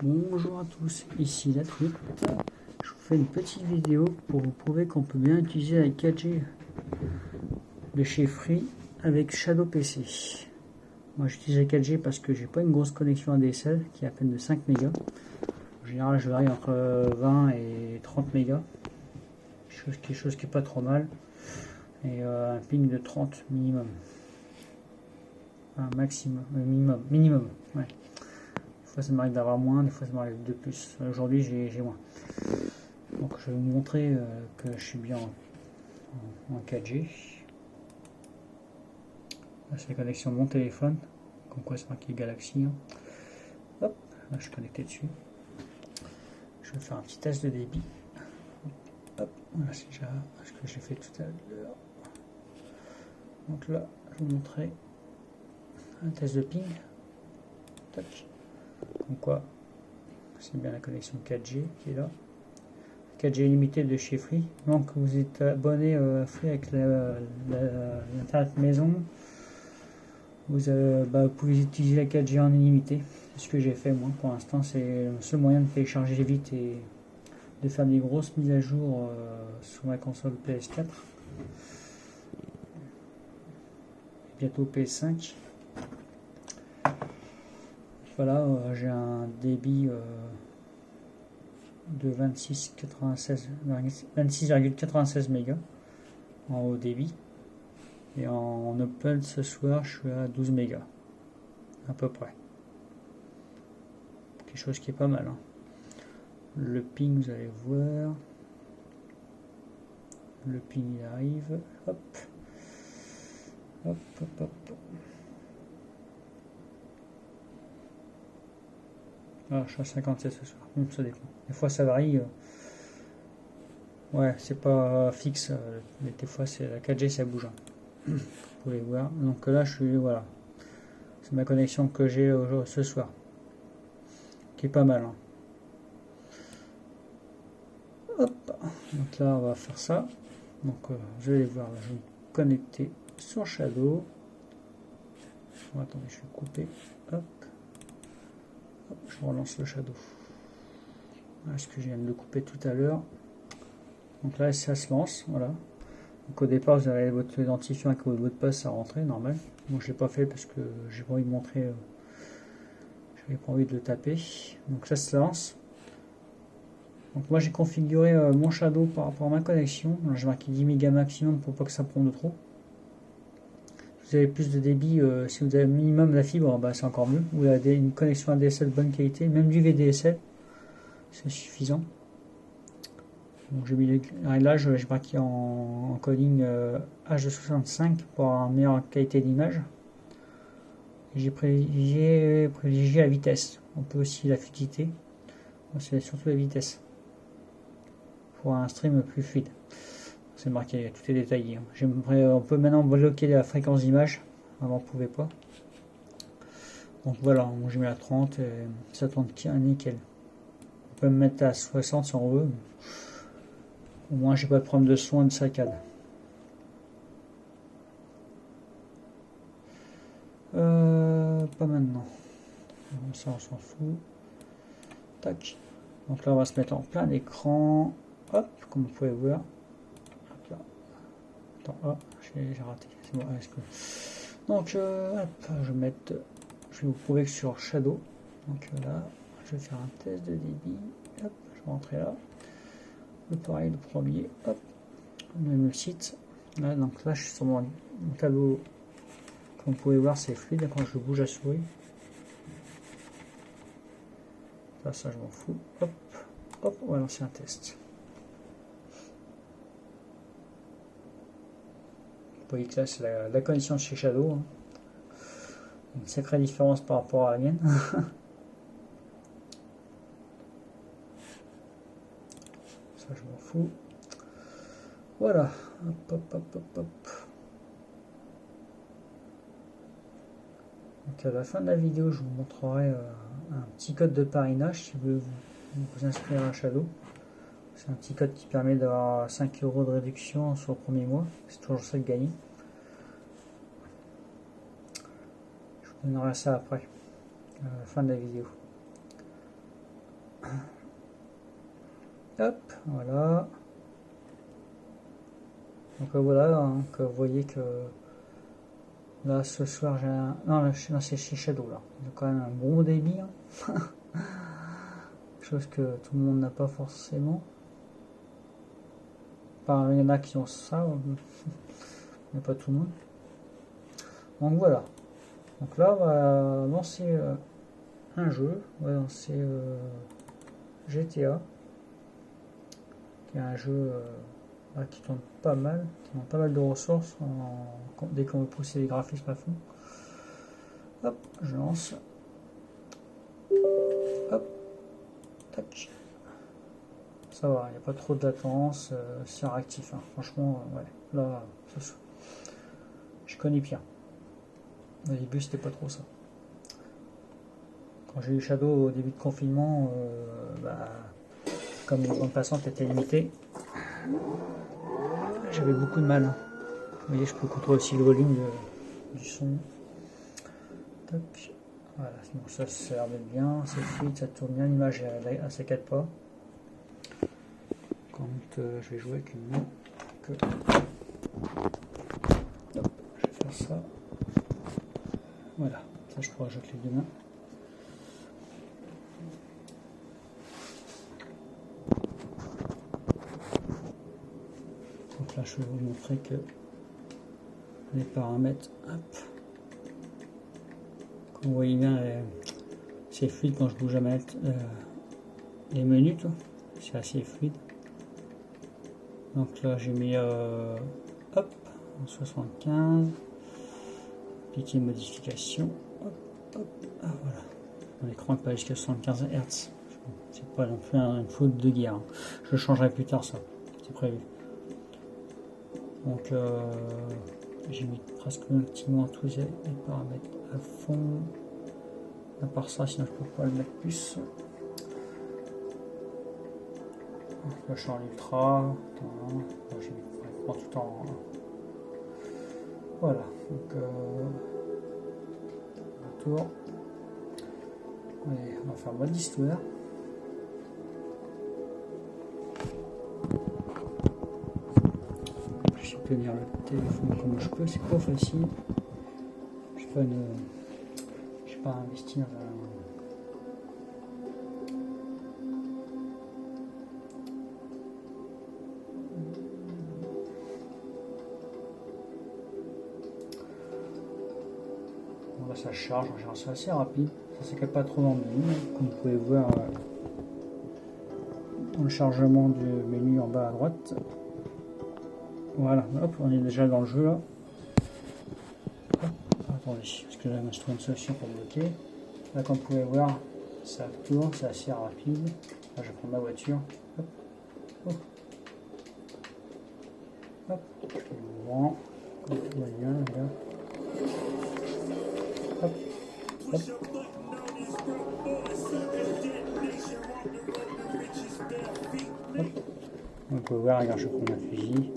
Bonjour à tous, ici la truite. Je vous fais une petite vidéo pour vous prouver qu'on peut bien utiliser la 4G de chez Free avec Shadow PC. Moi j'utilise la 4G parce que j'ai pas une grosse connexion ADSL qui est à peine de 5 mégas. En général je varie entre 20 et 30 mégas, quelque chose qui est pas trop mal. Et un ping de 30 minimum. Un maximum, minimum, ouais. Des fois ça m'arrive d'avoir moins, des fois ça m'arrive de plus. Aujourd'hui j'ai moins. Donc je vais vous montrer que je suis bien en 4G. Là c'est la connexion de mon téléphone. Comme quoi c'est marqué Galaxy. Hein. Hop, là je suis connecté dessus. Je vais faire un petit test de débit. Hop, voilà c'est déjà ce que j'ai fait tout à l'heure. Donc là je vais vous montrer un test de ping. Tac. Comme quoi c'est bien la connexion 4G qui est là. 4G illimité de chez Free. Donc vous êtes abonné à Free avec l'internet maison. Vous pouvez utiliser la 4G en illimité. C'est ce que j'ai fait moi pour l'instant. C'est le seul moyen de télécharger vite et de faire des grosses mises à jour sur ma console PS4. Bientôt PS5. Voilà, j'ai un débit de 26,96 mégas en haut débit. Et en Open ce soir, je suis à 12 mégas. À peu près. Quelque chose qui est pas mal. Hein. Le ping, vous allez voir. Le ping, il arrive. Hop. Hop, hop, hop. Ah, je suis à 57 ce soir. Ça dépend. Des fois, ça varie. Ouais, c'est pas fixe. Mais des fois, c'est la 4G, ça bouge. Vous pouvez voir. Donc là, je suis. Voilà. C'est ma connexion que j'ai ce soir. Qui est pas mal. Hein. Hop. Donc là, on va faire ça. Donc, je vais aller voir. Je vais me connecter sur Shadow. Bon, attendez, je vais couper. Hop. Hop, je relance le Shadow. Voilà ce que je viens de le couper tout à l'heure. Donc là, ça se lance. Voilà. Donc au départ, vous avez votre identifiant avec votre mot de passe à rentrer, normal. Moi, je l'ai pas fait parce que j'ai pas envie de montrer. J'avais pas envie de le taper. Donc ça se lance. Donc moi, j'ai configuré mon Shadow par rapport à ma connexion. J'ai marqué 10 mégas maximum pour pas que ça prenne de trop. Vous avez plus de débit, si vous avez minimum la fibre, bah, c'est encore mieux. Vous avez une connexion ADSL de bonne qualité, même du VDSL, c'est suffisant. Donc j'ai mis les réglages, j'ai marqué en coding H265 pour avoir une meilleure qualité d'image. J'ai privilégié la vitesse. On peut aussi la fluidité. C'est surtout la vitesse pour un stream plus fluide. C'est marqué, tout est détaillé. On peut maintenant bloquer la fréquence d'image. Avant, on ne pouvait pas. Donc voilà, j'ai mis à 30 et ça tourne nickel. On peut me mettre à 60 si on veut. Au moins, j'ai pas de problème de son et de saccade. Pas maintenant. Ça, on s'en fout. Tac. Donc là, on va se mettre en plein écran. Hop, comme vous pouvez voir. Attends, j'ai raté. C'est bon, donc, hop, je vais vous prouver que sur Shadow. Donc là, je vais faire un test de débit. Hop, je vais rentrer là. Le pareil, le premier. Hop, même le site. Là, donc là, je suis sur mon tableau. Comme vous pouvez voir, c'est fluide quand je bouge la souris. Là, ça, je m'en fous. Hop, hop, on va lancer un test. Vous voyez que là c'est la connexion de chez Shadow. Hein. Une sacrée différence par rapport à la mienne. Ça je m'en fous. Voilà. Hop, hop, hop, hop, hop. Donc à la fin de la vidéo, je vous montrerai un petit code de parrainage si vous vous inscrire à Shadow. C'est un petit code qui permet d'avoir 5 € de réduction sur le premier mois. C'est toujours ça de gagner. Je vous donnerai ça après, à la fin de la vidéo. Hop, voilà. Donc voilà, hein, que vous voyez que là ce soir j'ai un... Non, là, c'est chez Shadow là. Il a quand même un bon débit. Hein. Chose que tout le monde n'a pas forcément. Enfin, il y en a qui ont ça, mais pas tout le monde. Donc voilà. Donc là, on va lancer un jeu. On va lancer GTA. Qui est un jeu qui tourne pas mal, qui demande pas mal de ressources dès qu'on veut pousser les graphismes à fond. Hop, je lance. Hop, tac. Ça va, il n'y a pas trop de latence, c'est réactif. Hein. Franchement, ouais, là, je connais bien. Au début, c'était pas trop ça. Quand j'ai eu Shadow au début de confinement, comme les bandes passantes étaient limitées, j'avais beaucoup de mal. Hein. Vous voyez, je peux contrôler aussi le volume du son. Tac. Voilà, bon, ça a l'air d'être bien, c'est fluide, ça tourne bien, l'image elle saccade pas. Quand je vais jouer avec une main, hop, je vais faire ça. Voilà, ça je pourrais jouer avec les deux mains. Donc là, je vais vous montrer que les paramètres, hop. Comme vous voyez bien, c'est fluide quand je bouge la manette. Les menus, c'est assez fluide. Donc là, j'ai mis hop, en 75. Appliquer modification. Hop, hop, ah voilà. Mon écran n'est pas jusqu'à 75 Hz. C'est pas non plus une faute de guerre. Hein. Je le changerai plus tard, ça. C'est prévu. Donc, j'ai mis presque ultimement tous les paramètres à fond. À part ça, sinon je peux pas le mettre plus. Donc là, je suis en ultra. J'ai mis tout en. Voilà. Donc, retour. Allez, on va faire mode histoire. Je vais tenir le téléphone comme je peux, c'est pas facile. Je suis pas investi dans un. Bon, là, ça charge, c'est assez rapide. Ça s'éclate pas trop dans le menu. Comme vous pouvez voir dans le chargement du menu en bas à droite. Voilà, hop, on est déjà dans le jeu là. Hop, attendez, parce que là, je trouve une solution pour bloquer. Là, comme vous pouvez voir, ça tourne, c'est assez rapide. Là, je vais prendre ma voiture. Hop, hop, hop, je fais le mouvement. Hop, il y a bien, là. Hop, hop. Hop. On peut voir, regarde, je prends ma fusil.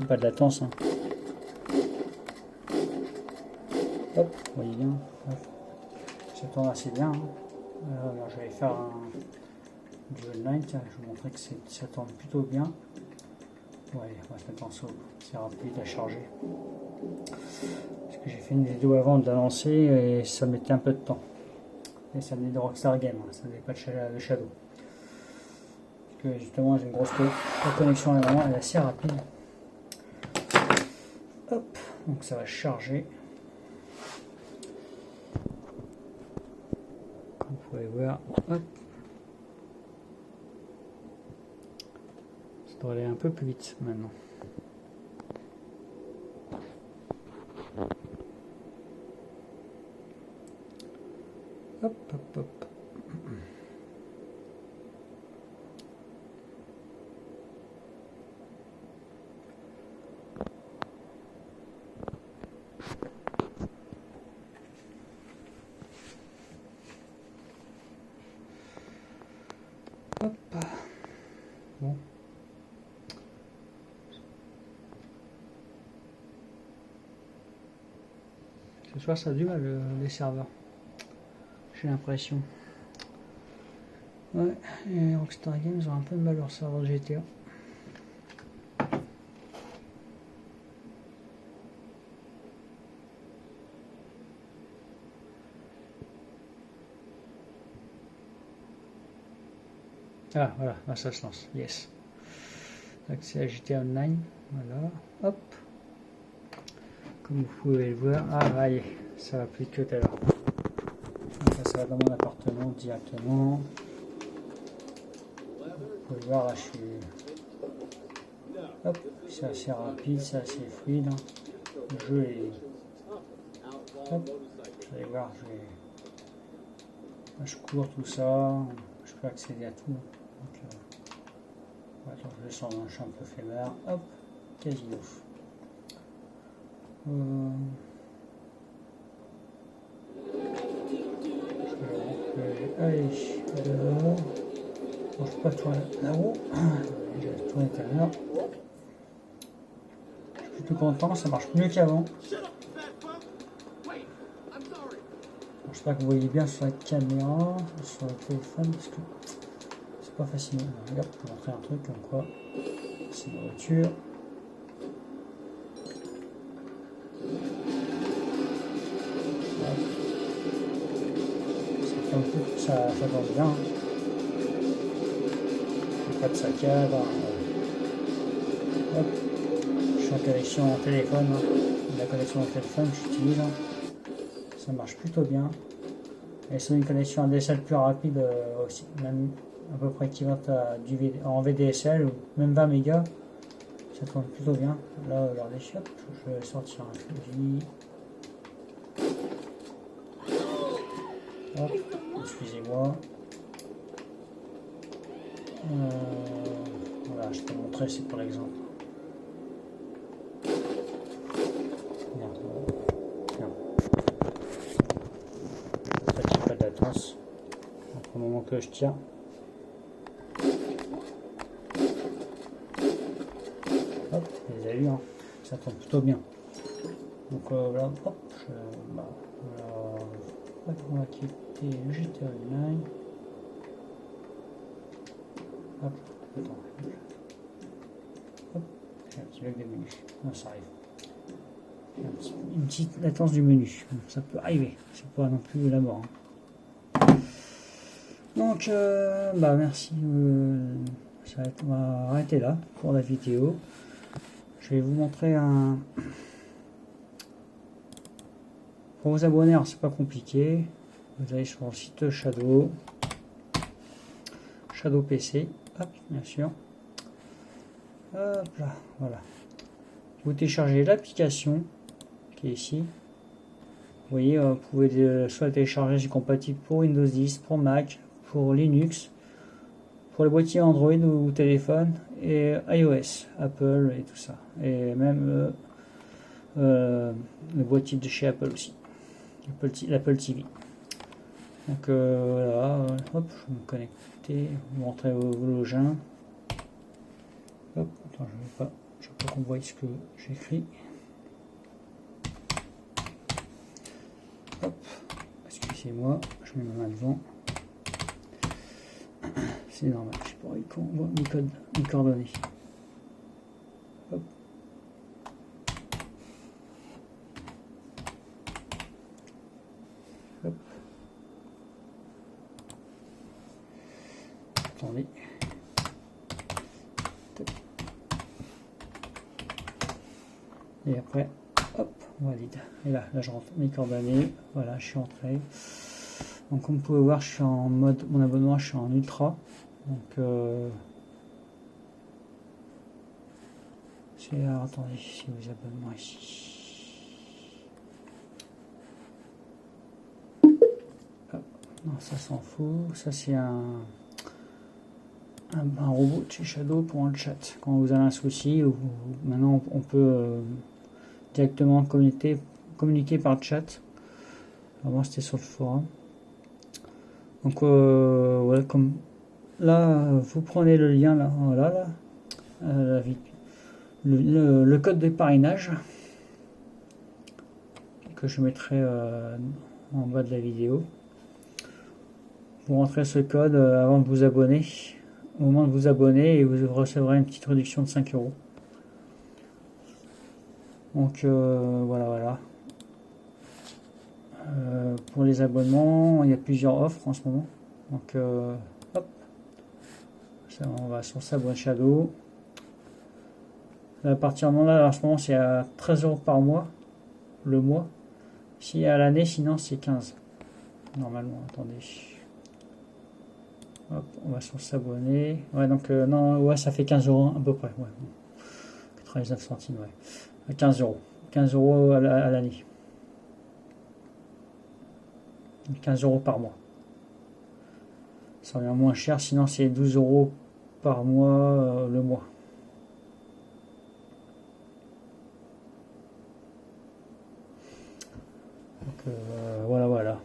Pas de latence. Hein. Hop, vous voyez bien. Hop. Ça tourne assez bien. Hein. Alors, je vais faire un dual line. Tiens, je vais vous montrer que ça tourne plutôt bien. Ouais, on va se mettre en saut. C'est rapide à charger. Parce que j'ai fait une vidéo avant de la lancer et ça mettait un peu de temps. Et ça venait de Rockstar Game, hein. Ça n'avait pas de Shadow. Parce que justement, j'ai une grosse la connexion elle est assez rapide. Hop, donc ça va charger. Comme vous pouvez voir, hop. Ça doit aller un peu plus vite maintenant. Hop, hop, hop. Hop. Bon. Ce soir ça a du mal les serveurs. J'ai l'impression. Ouais, et Rockstar Games ont un peu de mal leur serveur de GTA. Ah voilà, là, ça se lance, yes. Accès à GTA Online, voilà, hop. Comme vous pouvez le voir, ah ouais, ça va plus que tout à l'heure. Ça va dans mon appartement directement. Vous pouvez voir là, je suis... Hop, c'est assez rapide, c'est assez fluide. Hein. Le jeu est... Hop, vous allez voir, je cours tout ça, je peux accéder à tout. Donc, attends, je descends, je suis un peu faiblard. Hop, casino. Allez, dehors. Bon, je peux pas tourner là-haut. J'ai tourné tout à l'heure. Je suis plutôt content, ça marche mieux qu'avant. J'espère que vous voyez bien sur la caméra, sur le téléphone, parce que c'est pas facile. Regarde, je vais vous montrer un truc comme quoi. C'est une voiture. Ça danse bien. Pas de saccade. Hop. Je suis en connexion en téléphone. Hein. La connexion au téléphone que j'utilise. Hein. Ça marche plutôt bien. Et c'est une connexion ADSL plus rapide aussi. Même à peu près équivalente à en VDSL ou même 20 mégas. Ça tourne plutôt bien. Là, regardez, hop, je vais sortir un fusil. Hop, excusez-moi. Voilà, je peux montrer, c'est pour l'exemple. Non. En fait, j'ai pas de latence. Donc, au moment que je tiens. Hop, vous avez vu, hein, ça tourne plutôt bien. Donc voilà, hop, on va quitter le GTA Online. Hop, attends. Hop, j'ai un petit bug de menu. Non, ça arrive. Une petite latence du menu. Ça peut arriver. C'est pas non plus la mort. Hein. Donc, merci. On va arrêter là pour la vidéo. Je vais vous montrer un. Pour vous abonner, alors c'est pas compliqué. Vous allez sur le site Shadow PC. Hop, bien sûr. Hop là, voilà. Vous téléchargez l'application qui est ici. Vous voyez, vous pouvez soit télécharger, c'est compatible pour Windows 10, pour Mac, pour Linux, pour les boîtiers Android ou téléphone, et iOS, Apple et tout ça. Et même le boîtier de chez Apple aussi. L'Apple TV. Donc voilà, hop, je vais me connecter, vous montrer au login. Hop, attends, je veux pas qu'on voie ce que j'écris. Hop, excusez-moi, je mets ma main devant. C'est normal, je sais pas qu'on voit mes coordonnées. Hop. Hop. Attendez. Et après, hop, on valide. Et là je rentre mes coordonnées. Voilà, je suis entré. Donc comme vous pouvez voir, je suis en mode, mon abonnement, je suis en ultra. Donc attendez, si vous abonnements ici. Hop, non, ça s'en fout. Ça c'est un robot de chez Shadow pour un chat. Quand vous avez un souci, maintenant on peut directement communiquer par chat. Avant c'était sur le forum. Donc voilà, comme là vous prenez le lien là, voilà le code de parrainage. que je mettrai en bas de la vidéo. Vous rentrez ce code avant de vous abonner. Au moment de vous abonner, et vous recevrez une petite réduction de 5 euros. Donc voilà. Pour les abonnements, il y a plusieurs offres en ce moment. Donc hop, ça, on va sur Subway Shadow. À partir de là, en ce moment, c'est à 13 euros par mois, le mois. Si à l'année, sinon c'est 15. Normalement, attendez. Hop, on va sur s'abonner. Ouais, donc non, ouais, ça fait 15 euros à peu près. Ouais. 99 centimes, ouais. 15 euros. 15 euros à l'année. 15 euros par mois. Ça revient moins cher, sinon c'est 12 euros par mois le mois. Donc voilà.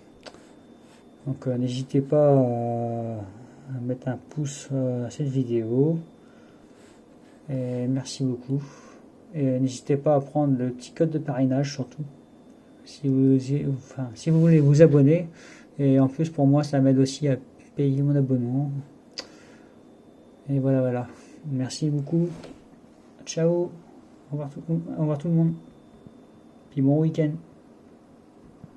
Donc n'hésitez pas à mettre un pouce à cette vidéo. Et merci beaucoup. Et n'hésitez pas à prendre le petit code de parrainage surtout. Si vous voulez vous abonner. Et en plus pour moi ça m'aide aussi à payer mon abonnement. Et voilà. Merci beaucoup. Ciao. Au revoir tout le monde. Puis bon week-end.